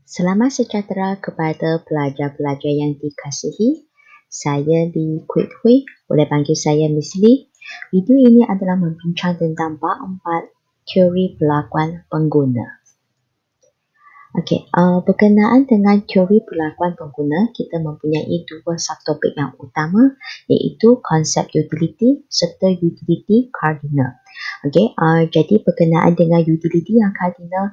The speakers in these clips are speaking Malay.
Selamat sejahtera kepada pelajar-pelajar yang dikasihi. Saya Lee Kuit Hui, boleh panggil saya Miss Lee. Video ini adalah membincang tentang bab 4 teori perlakuan pengguna. Berkenaan dengan teori perlakuan pengguna, kita mempunyai dua subtopik yang utama, iaitu konsep utility serta utility cardinal. Jadi berkenaan dengan utility yang cardinal,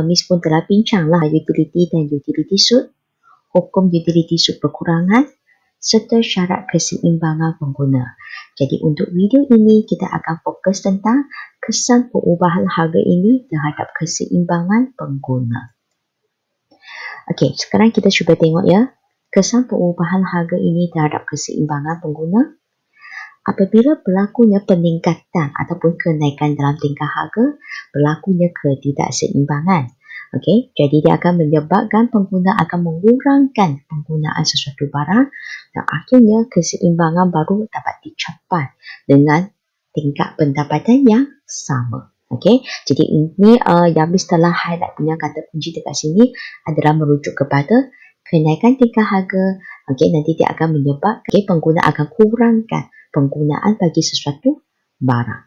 Miss pun telah bincanglah utility dan utility suit, hukum utility suit perkurangan serta syarat keseimbangan pengguna. Jadi untuk video ini kita akan fokus tentang kesan perubahan harga ini terhadap keseimbangan pengguna. Sekarang kita cuba tengok ya, kesan perubahan harga ini terhadap keseimbangan pengguna. Apabila berlakunya peningkatan ataupun kenaikan dalam tingkah harga, berlakunya ketidakseimbangan. Jadi dia akan menyebabkan pengguna akan mengurangkan penggunaan sesuatu barang dan akhirnya keseimbangan baru dapat dicapai dengan tingkat pendapatan yang sama. Jadi ini yang Miss telah highlight punya kata kunci dekat sini adalah merujuk kepada kenaikan tingkah harga. Nanti dia akan menyebabkan pengguna akan kurangkan penggunaan bagi sesuatu barang.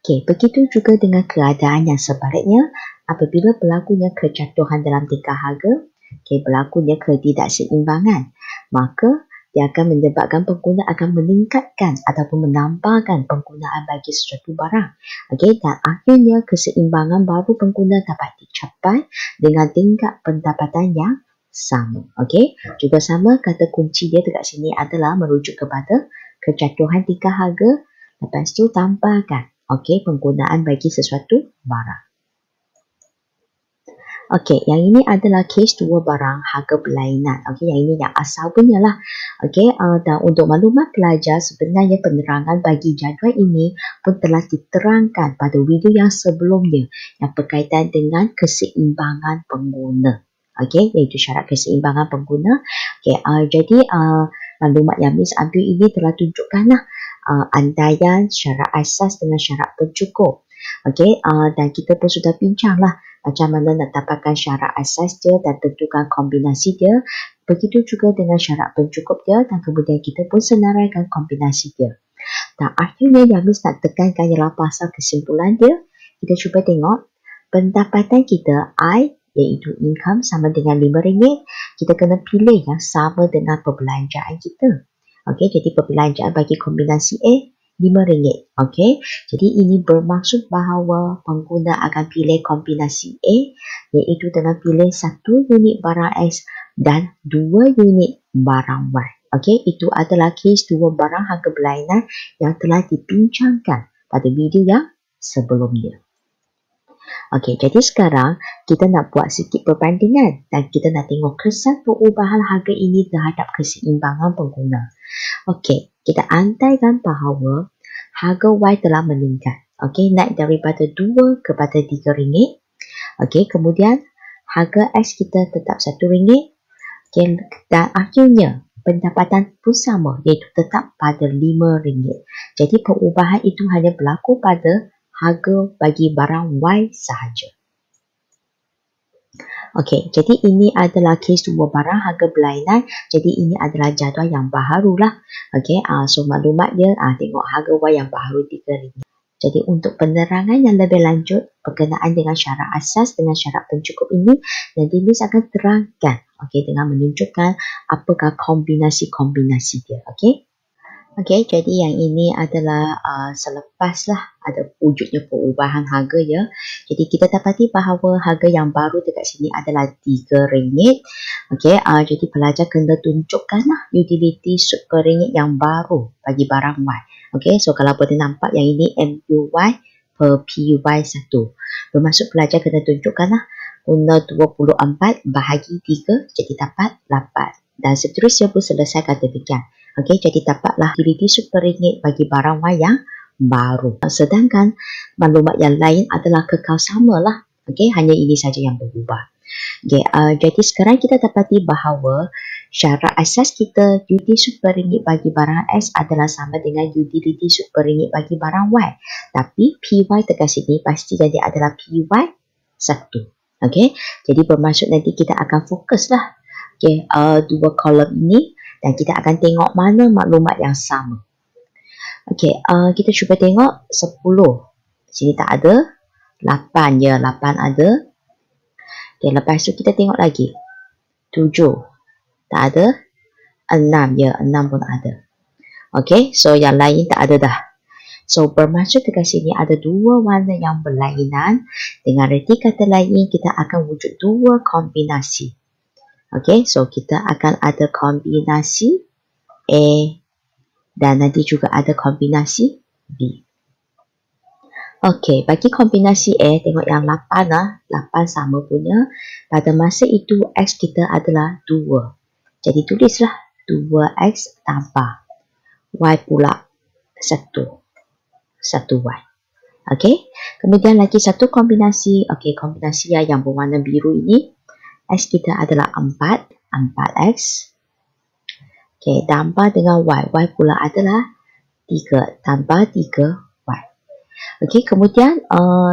Begitu juga dengan keadaan yang sebaliknya, apabila berlakunya kejatuhan dalam tingkah harga, berlakunya ketidakseimbangan, maka dia akan menyebabkan pengguna akan meningkatkan ataupun menambahkan penggunaan bagi sesuatu barang. Dan akhirnya keseimbangan baru pengguna dapat dicapai dengan tingkat pendapatan yang sama. Juga sama, kata kunci dia dekat sini adalah merujuk kepada kejatuhan tingkah harga, lepas tu tambahkan penggunaan bagi sesuatu barang. Yang ini adalah kes dua barang harga berlainan. Yang ini yang asal punya lah. Dan untuk maklumat pelajar, sebenarnya penerangan bagi jadual ini pun telah diterangkan pada video yang sebelumnya yang berkaitan dengan keseimbangan pengguna. Iaitu syarat keseimbangan pengguna. Jadi maklumat yang Miss ambil ini telah tunjukkan antaian syarat asas dengan syarat pencukup. Dan kita pun sudah bincanglah macam mana nak dapatkan syarat asas dia dan tentukan kombinasi dia. Begitu juga dengan syarat pencukup dia dan kemudian kita pun senaraikan kombinasi dia. Dan akhirnya yang Miss nak tekankan ialah pasal kesimpulan dia. Kita cuba tengok pendapatan kita I, iaitu income, sama dengan RM5. Kita kena pilih yang sama dengan perbelanjaan kita. Jadi perbelanjaan bagi kombinasi A RM5. Jadi ini bermaksud bahawa pengguna akan pilih kombinasi A, iaitu dengan pilih 1 unit barang X dan 2 unit barang Y. Itu adalah kes dua barang harga berlainan yang telah dibincangkan pada video yang sebelumnya. Jadi sekarang kita nak buat sikit perbandingan dan kita nak tengok kesan perubahan harga ini terhadap keseimbangan pengguna. Kita antaikan bahawa harga Y telah meningkat. Naik daripada 2 kepada RM3. Kemudian harga X kita tetap RM1. Dan akhirnya pendapatan pun sama, iaitu tetap pada RM5. Jadi perubahan itu hanya berlaku pada harga bagi barang Y sahaja. Jadi ini adalah kes dua barang harga berlainan. Jadi ini adalah jadual yang baharu lah. So maklumat dia, tengok harga Y yang baharu RM3. Jadi untuk penerangan yang lebih lanjut berkenaan dengan syarat asas dengan syarat pencukup ini, nanti Miss akan terangkan dengan menunjukkan apakah kombinasi-kombinasi dia. Jadi yang ini adalah selepaslah ada wujudnya perubahan harga ya. Jadi kita dapati bahawa harga yang baru dekat sini adalah RM3. Jadi pelajar kena tunjukkanlah utility suit per ringgit yang baru bagi barang Y. So kalau boleh nampak yang ini MUY per PY1. Bermaksud pelajar kena tunjukkanlah guna 24 bahagi 3 jadi dapat 8. Dan seterusnya pun selesai kata demikian. Jadi dapatlah utility suit per ringgit bagi barang Y yang baru. Sedangkan maklumat yang lain adalah kekal samalah. Hanya ini saja yang berubah. Jadi sekarang kita dapati bahawa syarat asas kita utility suit per ringgit bagi barang X adalah sama dengan utility suit per ringgit bagi barang Y. Tapi PY dekat sini pasti jadi adalah PY1. Okey, jadi bermaksud nanti kita akan fokuslah dua kolom ini dan kita akan tengok mana maklumat yang sama. Okey, kita cuba tengok 10. Sini tak ada. 8 je, 8 ada. Okey, lepas tu kita tengok lagi. 7. Tak ada. 6 je, 6 pun ada. Okey, so yang lain tak ada dah. So bermaksud dekat sini ada dua warna yang berlainan. Dengan reti kata lain, kita akan wujud dua kombinasi. Okey, so kita akan ada kombinasi A dan nanti juga ada kombinasi B. Okey, bagi kombinasi A, tengok yang 8 lah. 8 sama punya. Pada masa itu, X kita adalah 2. Jadi tulislah 2X tambah Y pula 1. 1Y. Okey, kemudian lagi satu kombinasi. Okey, kombinasi yang berwarna biru ini. X kita adalah 4. 4X. Okey, tambah dengan Y. Y pula adalah 3. Tambah 3Y. Okey, kemudian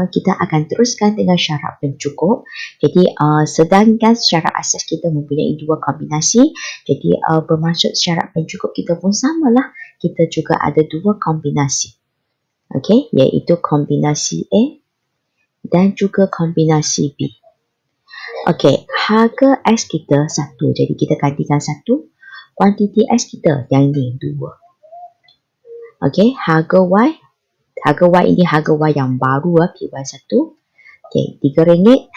kita akan teruskan dengan syarat pencukup. Jadi, sedangkan syarat asas kita mempunyai dua kombinasi. Jadi, bermaksud syarat pencukup kita pun samalah. Kita juga ada dua kombinasi. Okey, iaitu kombinasi A dan juga kombinasi B. Okey, harga X kita 1. Jadi kita gantikan 1. Kuantiti X kita yang ini 2. Okey, harga Y. Harga Y ini harga Y yang baru PY1. Okey, RM3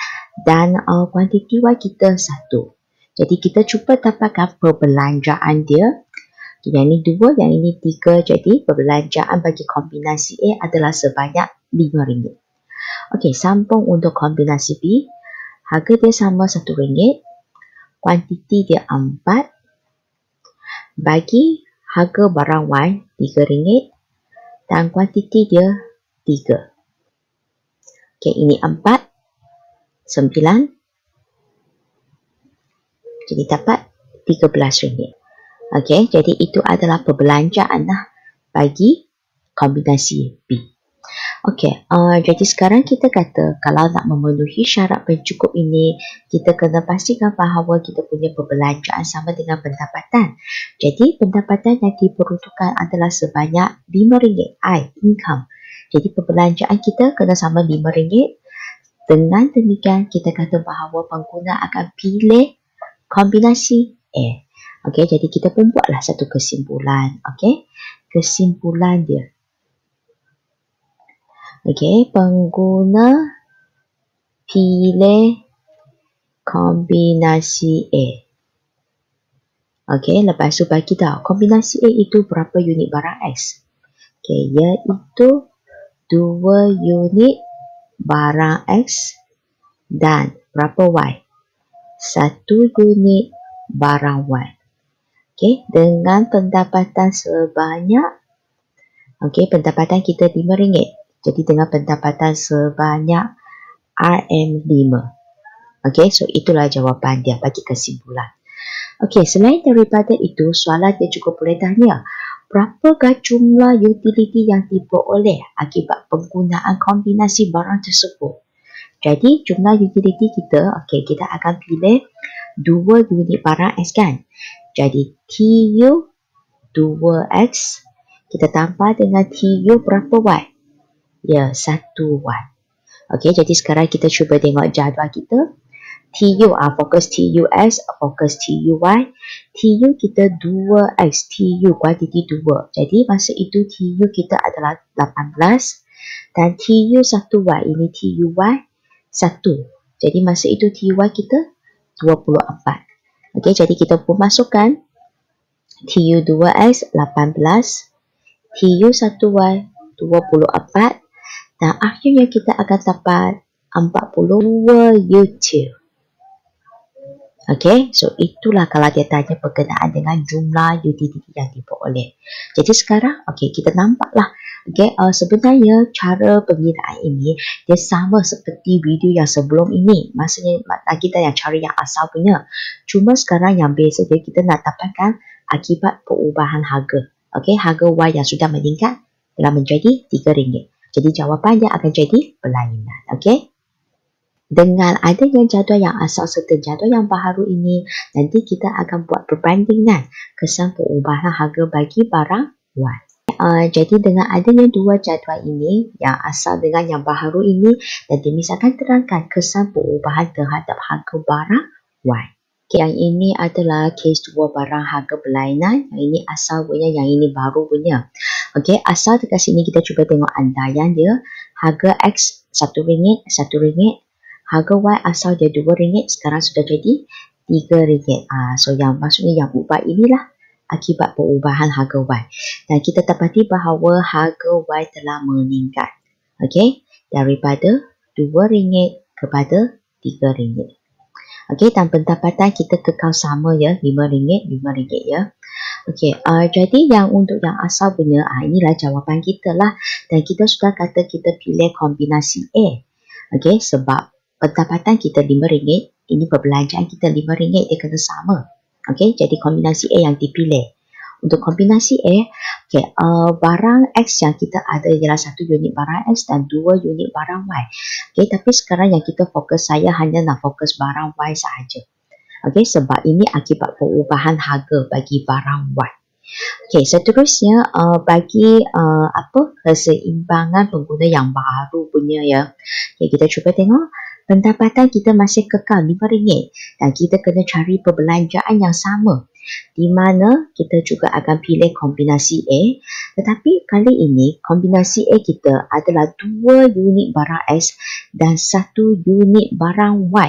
dan kuantiti Y kita 1. Jadi kita cuba dapatkan perbelanjaan dia. Yang ini 2, yang ini 3. Jadi perbelanjaan bagi kombinasi A adalah sebanyak RM5. Okey, sambung untuk kombinasi B. Harga dia sama RM1. Kuantiti dia 4. Bagi harga barang Y RM3 dan kuantiti dia 3. Okey, ini 4. 9. Jadi dapat RM13. Okey, jadi itu adalah perbelanjaan bagi kombinasi B. Okey, jadi sekarang kita kata kalau nak memenuhi syarat pencukup ini, kita kena pastikan bahawa kita punya perbelanjaan sama dengan pendapatan. Jadi pendapatan yang diperuntukkan adalah sebanyak RM5. I, income. Jadi perbelanjaan kita kena sama RM5. Dengan demikian, kita kata bahawa pengguna akan pilih kombinasi A. Okey, jadi kita pun buatlah satu kesimpulan. Okey, kesimpulan dia. Okey, pengguna pilih kombinasi A. Okey, lepas tu bagi tahu kombinasi A itu berapa unit barang X. Okey, iaitu 2 unit barang X dan berapa Y? 1 unit barang Y. Okey, dengan pendapatan sebanyak, okey, pendapatan kita RM5. Jadi dengan pendapatan sebanyak RM5. Okey, so itulah jawapan dia bagi kesimpulan. Okey, selain daripada itu, soalan dia juga boleh tanya, berapakah jumlah utiliti yang diperoleh akibat penggunaan kombinasi barang tersebut? Jadi jumlah utiliti kita, okey, kita akan pilih 2 unit barang X kan? Jadi TU 2X kita tambah dengan TU berapa Y? Ya, 1Y. Okey, jadi sekarang kita cuba tengok jadual kita. TU, fokus TUX, fokus TUY. TU kita 2X, TU kuantiti 2. Jadi masa itu TU kita adalah 18 dan TU 1Y, ini TUY 1. Jadi masa itu TUY kita 24. Okey, jadi kita pun masukkan TU 2X 18, TU 1Y 24 dan akhirnya kita akan dapat 42 UTIL. Okey, so itulah kalau dia tanya berkenaan dengan jumlah utiliti yang diperoleh. Jadi sekarang, okey, kita nampaklah. Okey, sebenarnya cara pengiraan ini dia sama seperti video yang sebelum ini. Maksudnya kita yang cari yang asal punya. Cuma sekarang yang beza dia kita nak dapatkan akibat perubahan harga. Okey, harga Y yang sudah meningkat telah menjadi RM3. Jadi jawapannya akan jadi berlainan. Okey. dengan adanya jadual yang asal serta jadual yang baharu ini, nanti kita akan buat perbandingan kesan perubahan harga bagi barang Y. Jadi dengan adanya dua jadual ini, yang asal dengan yang baharu ini, nanti Miss akan terangkan kesan perubahan terhadap harga barang Y. Yang ini adalah case 2 barang harga berlainan, yang ini asal punya, yang ini baru punya. Okey, asal dekat sini kita cuba tengok andaian dia, harga X RM1, RM1. Harga Y asal dia RM2, sekarang sudah jadi RM3. So yang maksudnya yang ubah inilah akibat perubahan harga Y. Dan kita dapati bahawa harga Y telah meningkat. Okey, daripada RM2 kepada RM3. Okey, dan pendapatan kita kekal sama ya, RM5, RM5 ya. Okey, jadi yang untuk yang asal punya, inilah jawapan kita lah. Dan kita sudah kata kita pilih kombinasi A. Okey, sebab pendapatan kita RM5, ini perbelanjaan kita RM5, dia kena sama. Okey, jadi kombinasi A yang dipilih. Untuk kombinasi A, okay, barang X yang kita ada ialah 1 unit barang X dan 2 unit barang Y. Okay, tapi sekarang yang kita fokus, saya hanya nak fokus barang Y sahaja. Okay, sebab ini akibat perubahan harga bagi barang Y. Okay, seterusnya bagi keseimbangan pengguna yang baru punya ya. Okay, kita cuba tengok. Pendapatan kita masih kekal RM5 dan kita kena cari perbelanjaan yang sama, di mana kita juga akan pilih kombinasi A, tetapi kali ini kombinasi A kita adalah 2 unit barang X dan 1 unit barang Y.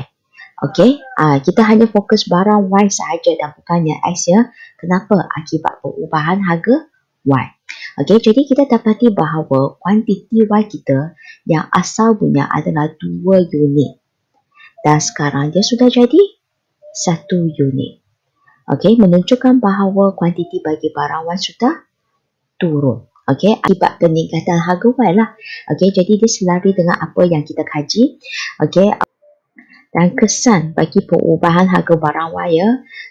Okey, kita hanya fokus barang Y sahaja dan bukannya X ya. Kenapa? Akibat perubahan harga Y. Okey, jadi kita dapati bahawa kuantiti Y kita yang asal punya adalah 2 unit. Dan sekarang dia sudah jadi 1 unit. Okey, menunjukkan bahawa kuantiti bagi barang Y sudah turun. Okey, akibat peningkatan harga Y lah. Okey, jadi dia selari dengan apa yang kita kaji. Okey, dan kesan bagi perubahan harga barang Y ya.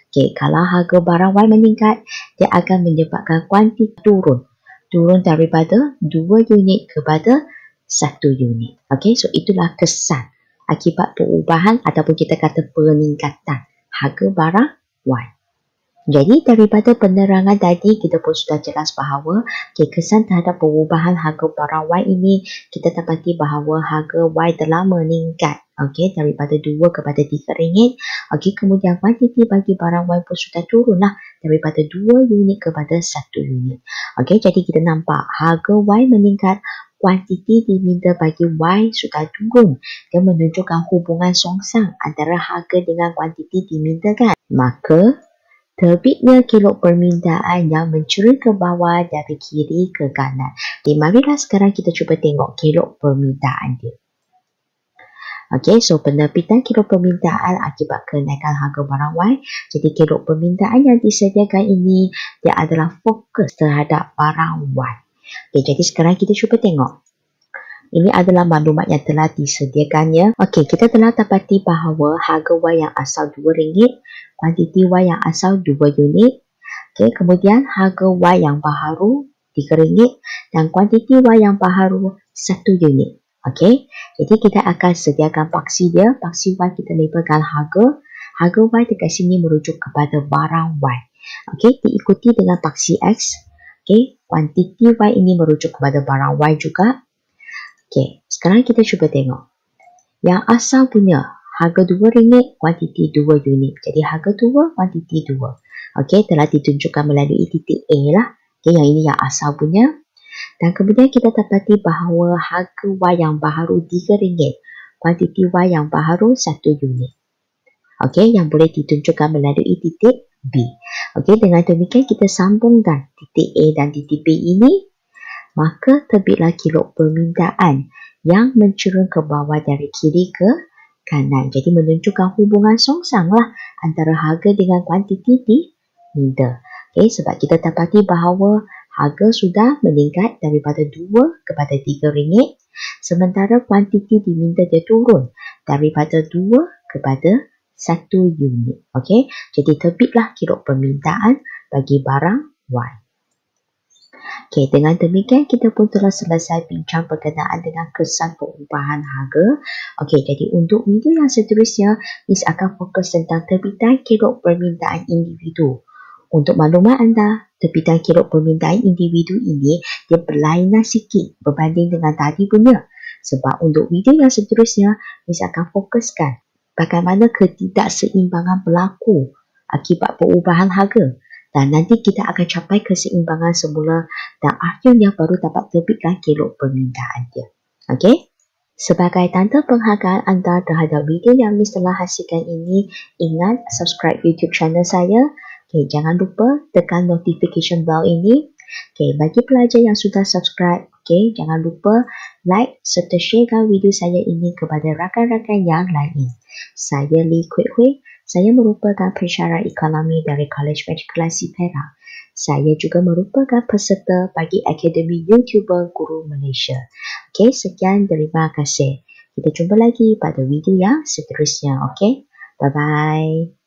Okey, kalau harga barang Y meningkat, dia akan menyebabkan kuantiti turun. Turun daripada 2 unit kepada 1 unit. Okey, so itulah kesan akibat perubahan ataupun kita kata peningkatan harga barang Y. Jadi daripada penerangan tadi, kita pun sudah jelas bahawa kesan terhadap perubahan harga barang Y ini, kita dapati bahawa harga Y telah meningkat. Okey, daripada 2 kepada RM3. Okey, kemudian kuantiti bagi barang Y pun sudah turunlah daripada 2 unit kepada 1 unit. Okey, jadi kita nampak harga Y meningkat, kuantiti diminta bagi Y sudah turun. Dia menunjukkan hubungan songsang antara harga dengan kuantiti dimintakan. Maka terbitnya kilok permintaan yang mencuri ke bawah dari kiri ke kanan. Jadi marilah sekarang kita cuba tengok kilok permintaan dia. Okey, so penerbitan kilok permintaan akibat kenaikan harga barang Y. Jadi kilok permintaan yang disediakan ini, dia adalah fokus terhadap barang Y. Okey, jadi sekarang kita cuba tengok. Ini adalah maklumat yang telah disediakannya. Okey, kita telah dapati bahawa harga Y yang asal RM2, kuantiti Y yang asal 2 unit. Okey, kemudian harga Y yang baharu RM3 dan kuantiti Y yang baharu 1 unit. Okey, jadi kita akan sediakan paksi dia. Paksi Y kita labelkan harga. Harga Y dekat sini merujuk kepada barang Y. Okey, diikuti dengan paksi X. Okey, kuantiti Y ini merujuk kepada barang Y juga. Okey, sekarang kita cuba tengok. Yang asal punya harga RM2, kuantiti 2 unit. Jadi harga 2, kuantiti 2. Okey, telah ditunjukkan melalui titik A lah. Okey, yang ini yang asal punya. Dan kemudian kita dapati bahawa harga Y yang baharu RM3, kuantiti Y yang baharu 1 unit. Okey, yang boleh ditunjukkan melalui titik B. Okey, dengan demikian kita sambungkan titik A dan titik B ini. Maka terbitlah kilok permintaan yang mencurun ke bawah dari kiri ke kanan. Jadi menunjukkan hubungan songsang lah antara harga dengan kuantiti diminta. Okay, sebab kita dapati bahawa harga sudah meningkat daripada 2 kepada RM3, sementara kuantiti diminta dia turun daripada 2 kepada 1 unit. Okay, jadi terbitlah kilok permintaan bagi barang Y. Okey, dengan demikian kita pun telah selesai bincang berkenaan dengan kesan perubahan harga. Okey, jadi untuk video yang seterusnya, Miss akan fokus tentang terbitan kerok permintaan individu. Untuk maklumat anda, terbitan kerok permintaan individu ini dia berlainan sikit berbanding dengan tadi punya. Sebab untuk video yang seterusnya, Miss akan fokuskan bagaimana ketidakseimbangan berlaku akibat perubahan harga. Dan nanti kita akan capai keseimbangan semula dan akhirnya baru dapat terbitkan kerok permintaan dia. Okey? Sebagai tanda penghargaan anda terhadap video yang Miss telah hasilkan ini, ingat subscribe YouTube channel saya. Okey, jangan lupa tekan notification bell ini. Okey, bagi pelajar yang sudah subscribe, okey, jangan lupa like serta sharekan video saya ini kepada rakan-rakan yang lain. Saya Lee Kwek Hui. Saya merupakan pensyarah ekonomi dari College Matrikulasi Perak. Saya juga merupakan peserta bagi Akademi YouTuber Guru Malaysia. Okey, sekian, terima kasih. Kita jumpa lagi pada video yang seterusnya. Okey, bye-bye.